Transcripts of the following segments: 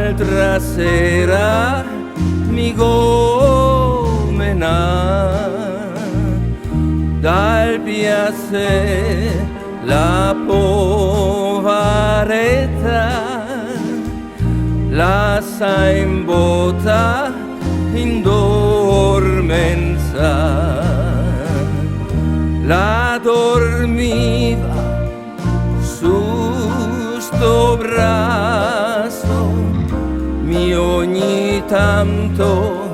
L'altra sera mi gomena dal piazze la povaretta, la sa in botta in dormenza, la dormiva su sto braccio, mi ogni tanto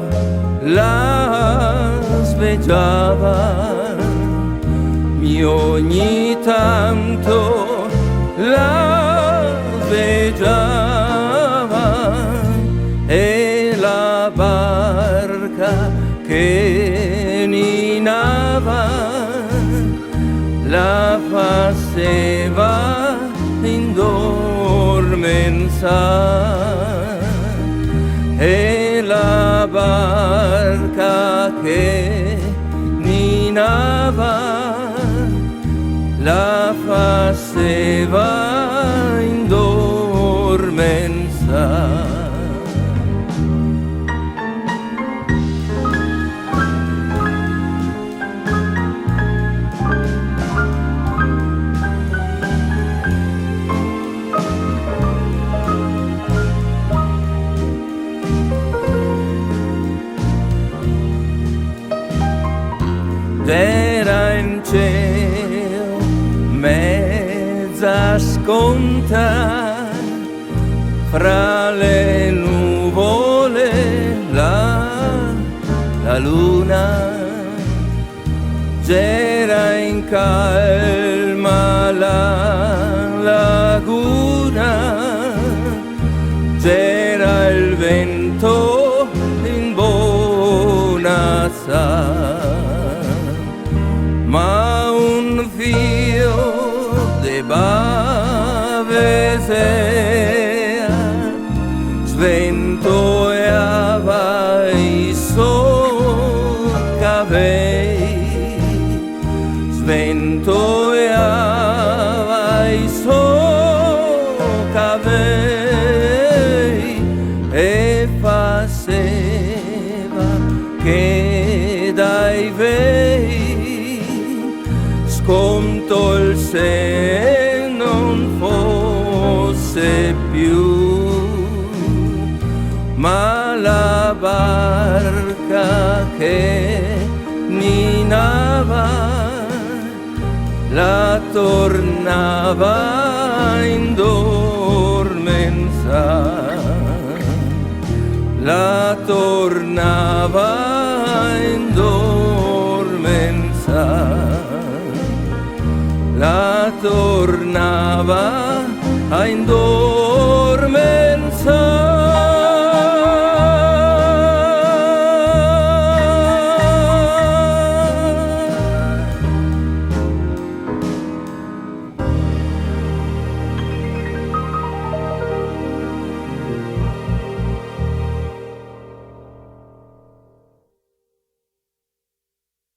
la svegliava, mi ogni tanto la svegliava, e la barca che ninava la faceva in dormenza, e la barca che ninava la faceva in dormenza. Era in cielo mezza sconta fra le nuvole la luna, c'era in calma la laguna, c'era il vento in bonanza, ma un filo de bavesea sventoiava i suoi capelli, sventoiava i suoi capelli, e faceva che dai vei sconto il se non fosse più, ma la barca che ninava la tornava in dormenza, la tornava in dormenza, la tornava a indorare.